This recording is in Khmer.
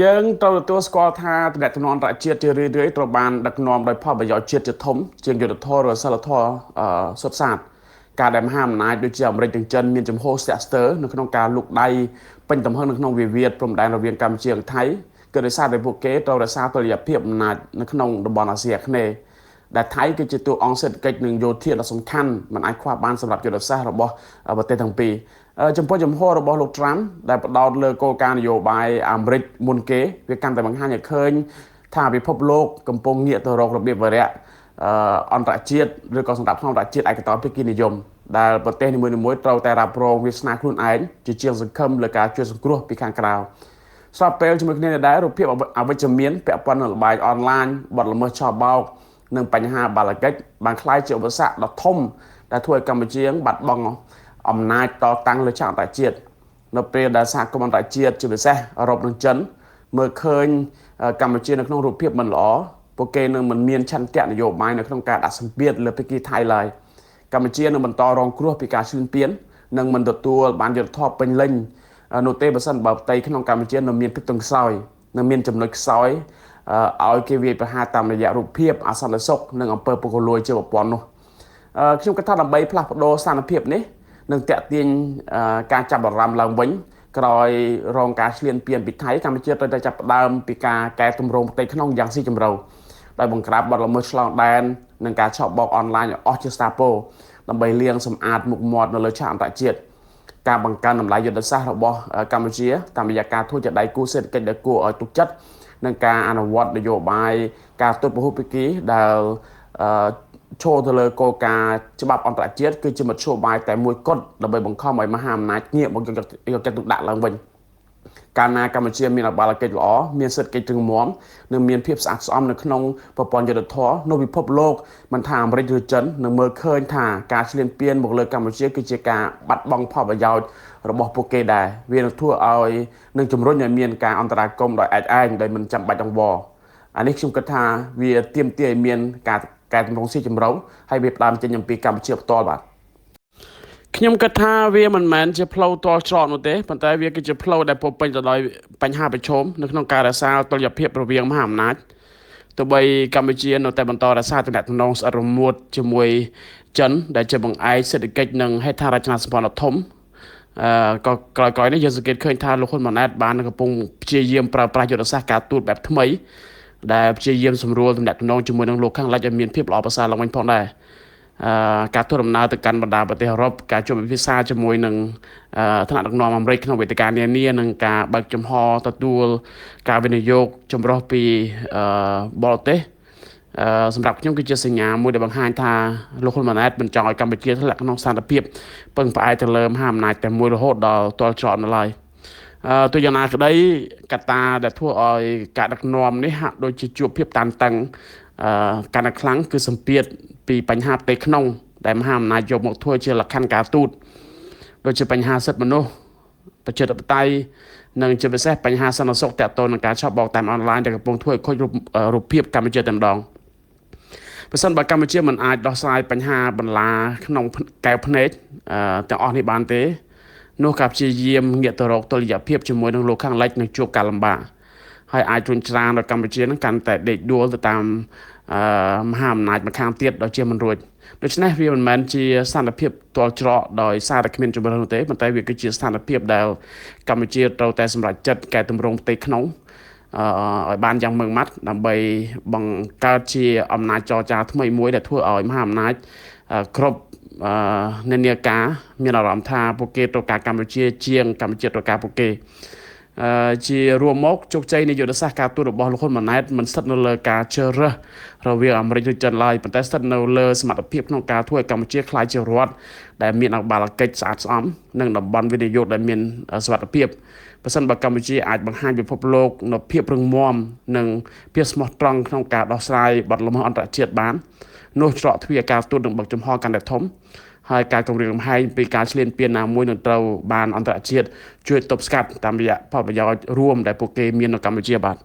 យើងត្រូវទទួលស្គាល់ថាតំណែងតំណនរដ្ឋជាតិជារឿយៗត្រូវបានដឹកនាំដោយផលប្រយោជន៍ជាតិជាធំជាងយុទ្ធធរឬសិលធរសុទ្ធសាធការដែលមហាអំណាចដូចជាអាមេរិកនិងចិនមានចំហស្ទាក់ស្ទើរនៅក្នុងការលូកដៃពេញទំហឹងនៅក្នុងវិវាទព្រំដែនរវាងកម្ពុជានិងថៃគឺដោយសារតែពួកគេត្រូវរក្សាតុល្យភាពអំណាចនៅក្នុងតំបន់អាស៊ីអាគ្នេយ៍ដែលថៃគឺជាតួអង្គសេដ្ឋកិច្ចនិងយោធាដ៏សំខាន់មិនអាចខ្វះបានសម្រាប់យុទ្ធសាស្ត្ររបស់ប្រទេសទាំងពីរចំពោះចំហរបស់លោកត្រាំដែលផ្ដោតលើគោលការណ៍នយោបាយអាមេរិកមុនគេវាកាន់តែបង្ហាញឲ្យឃើញថាពិភពលោកកំពុងងាកទៅរករបៀបវារៈអន្តរជាតិឬក៏សម្រាប់ក្នុងរដ្ឋជាតិឯកតោភាគីនិយមដែលប្រទេសនីមួយៗត្រូវតែរ៉ាប់រងវាសនាខ្លួនឯងជាជាងសង្ឃឹមលើការជួយសង្គ្រោះពីខាងក្រៅស្របពេលជាមួយគ្នានេះដែររូបភាពអវិជ្ជមានពាក់ព័ន្ធនឹងល្បែងអនឡាញបទល្មើសឆបោកនិងបញ្ហាបាល់កិច្ចបានក្លាយជាឧបសគ្គដ៏ធំដែលធ្វើឲ្យកម្ពុជាបាត់បង់អំណាចតតាំងលើឆាកអន្តរជាតិនៅពេលដែលសហគមន៍អន្តរជាតិជាពិសេសអឺរ៉ុបនិងចិនមើលឃើញកម្ពុជានៅក្នុងរូបភាពមិនល្អពួកគេនឹងមិនមានឆន្ទៈនយោបាយនៅក្នុងការដាក់សម្ពាធលើភាគីថៃឡើយកម្ពុជានឹងបន្តរងគ្រោះពីការឈ្លានពាននិងមិនទទួលបានយុត្តិធម៌ពេញលេញនោះទេបើសិនបើផ្ទៃក្នុងកម្ពុជានៅមានភាពទន់ខ្សោយនៅមានចំណុចខ្សោយឲ្យគេវាយប្រហារតាមរយៈរូបភាពអសន្តិសុខនិងអំពើពុករលួយជាប្រព័ន្ធនោះខ្ញុំគិតថាដើម្បីផ្លាស់ប្ដូរស្ថានភាពនេះនឹងតាក់ទាញការចាប់អារម្មណ៍ឡើងវិញក្រោយរងការឈ្លានពានពីថៃកម្ពុជាត្រូវតែចាប់ផ្ដើមពីការកែតម្រង់ផ្ទៃក្នុងយ៉ាងស៊ីជម្រៅដោយបង្ក្រាបបទល្មើសឆ្លងដែននិងការឆបោកអនឡាញឲ្យអស់ជាស្ថាពរដើម្បីលាងសម្អាតមុខមាត់នៅលើឆាកអន្តរជាតិការបង្កើនតម្លៃយុទ្ធសាស្ត្ររបស់កម្ពុជាតាមរយៈការធ្វើជាដៃគូសេដ្ឋកិច្ចដែលគួរឲ្យទុកចិត្តនិងការអនុវត្តនយោបាយការទប់ពហុភាគីដែលឈរទៅលើគោលការណ៍ច្បាប់អន្តរជាតិគឺជាមធ្យោបាយតែមួយគត់ដើម្បីបង្ខំឲ្យមហាអំណាចងាកមកយកចិត្តទុកដាក់ឡើងវិញកាលណាកម្ពុជាមានអបាលកិច្ចល្អមានសេដ្ឋកិច្ចរឹងមាំនិងមានភាពស្អាតស្អំនៅក្នុងប្រព័ន្ធយុត្តិធម៌នៅពិភពលោកមិនថាអាមេរិកឬចិននឹងមើលឃើញថាការឈ្លានពានមកលើកម្ពុជាគឺជាការបាត់បង់ផលប្រយោជន៍របស់ពួកគេដែរវានឹងធ្វើឲ្យនឹងជំរុញឲ្យមានការអន្តរាគមន៍ដោយឯកឯងដោយមិនចាំបាច់អង្វរអានេះខ្ញុំគិតថាវាទាមទារឲ្យមានការកែតម្រង់ស៊ីជម្រៅហើយវាផ្ដើមចេញអំពីកម្ពុជាផ្ទាល់បាទខ្ញុំគិតថាវាមិនមែនជាផ្លូវតល់ច្រកនោះទេប៉ុន្តែវាគឺជាផ្លូវដែលពោរពេញទៅដោយបញ្ហាប្រឈមនៅក្នុងការរក្សាតុល្យភាពរវាងមហាអំណាចទោះបីកម្ពុជានៅតែបន្តរក្សាទំនាក់ទំនងស្អិតរមួតជាមួយចិនដែលជាបង្អែកសេដ្ឋកិច្ចនិងហេដ្ឋារចនាសម្ព័ន្ធដ៏ធំក៏ក្រោយៗនេះយើងសង្កេតឃើញថាលោកហ៊ុនម៉ាណែតបានកំពុងព្យាយាមប្រើប្រាស់យុទ្ធសាស្ត្រការទូតបែបថ្មីដែលព្យាយាមសម្រួលទំនាក់ទំនងជាមួយនឹងលោកខាងលិចឲ្យមានភាពល្អប្រសើរឡើងវិញផងដែរការធ្វើដំណើរទៅកាន់បណ្ដាប្រទេសអឺរ៉ុបការជួបពិភាក្សាជាមួយនឹងថ្នាក់ដឹកនាំអាមេរិកក្នុងវេទិកានានានិងការបើកចំហទទួលការវិនិយោគចម្រុះពីបរទេសសម្រាប់ខ្ញុំគឺជាសញ្ញាមួយដែលបង្ហាញថាលោកហ៊ុនម៉ាណែតមិនចង់ឲ្យកម្ពុជាធ្លាក់ក្នុងស្ថានភាពពឹងផ្អែកទៅលើមហាអំណាចតែមួយរហូតដល់ទាល់ច្រកនៅឡើយទោះយ៉ាងណាក្តីកត្តាដែលធ្វើឲ្យការដឹកនាំនេះហាក់ដូចជាជួបភាពតានតឹងកាន់តែខ្លាំងគឺសម្ពាធពីបញ្ហាផ្ទៃក្នុងដែលមហាអំណាចយកមកធ្វើជាលក្ខខណ្ឌការទូតដូចជាបញ្ហាសិទ្ធិមនុស្សប្រជាធិបតេយ្យនិងជាពិសេសបញ្ហាសន្តិសុខទាក់ទងនឹងការឆបោកតាមអនឡាញដែលកំពុងធ្វើឲ្យខូចរូបភាពកម្ពុជាតែម្ដងប្រសិនបើកម្ពុជាមិនអាចដោះស្រាយបញ្ហាបន្លាក្នុងកែវភ្នែកទាំងអស់នេះបានទេនោះការព្យាយាមងាកទៅរកតុល្យភាពជាមួយនឹងលោកខាងលិចនឹងជួបការលំបាកហើយអាចជួញច្រានដល់កម្ពុជានឹងកាន់តែដេកដួលទៅតាមមហាអំណាចម្ខាងទៀតដោយជាមិនរួចដូច្នេះវាមិនមែនជាស្ថានភាពទាល់ច្រកដោយសារតែគ្មានជំរឿននោះទេប៉ុន្តែវាគឺជាស្ថានភាពដែលកម្ពុជាត្រូវតែសម្រេចចិត្តកែតម្រង់ផ្ទៃក្នុងឲ្យបានយ៉ាងម៉ឺងម៉ាត់ដើម្បីបង្កើតជាអំណាចចរចាថ្មីមួយដែលធ្វើឲ្យមហាអំណាចគ្រប់និន្នាការមានអារម្មណ៍ថាពួកគេត្រូវការកម្ពុជាជាងកម្ពុជាត្រូវការពួកគេជារួមមកជោគជ័យនៃយុទ្ធសាស្ត្រការទូតរបស់លោកហ៊ុនម៉ាណែតមិនស្ថិតនៅលើការជ្រើសរើសរវាងអាមេរិកឬចិនឡើយប៉ុន្តែស្ថិតនៅលើសមត្ថភាពក្នុងការធ្វើឲ្យកម្ពុជាក្លាយជារដ្ឋដែលមានអបាលកិច្ចស្អាតស្អំនិងតំបន់វិនិយោគដែលមានសុវត្ថិភាពប្រសិនបើកម្ពុជាអាចបង្ហាញពិភពលោកនូវភាពរឹងមាំនិងភាពស្មោះត្រង់ក្នុងការដោះស្រាយបទល្មើសអន្តរជាតិបាននោះច្រកទ្វារការទូតនឹងបើកចំហកាន់តែធំហើយការគម្រាមកំហែងពីការឈ្លានពានណាមួយនឹងត្រូវបានអន្តរជាតិជួយទប់ស្កាត់តាមរយៈផលប្រយោជន៍រួមដែលពួកគេមាននៅកម្ពុជាបាទ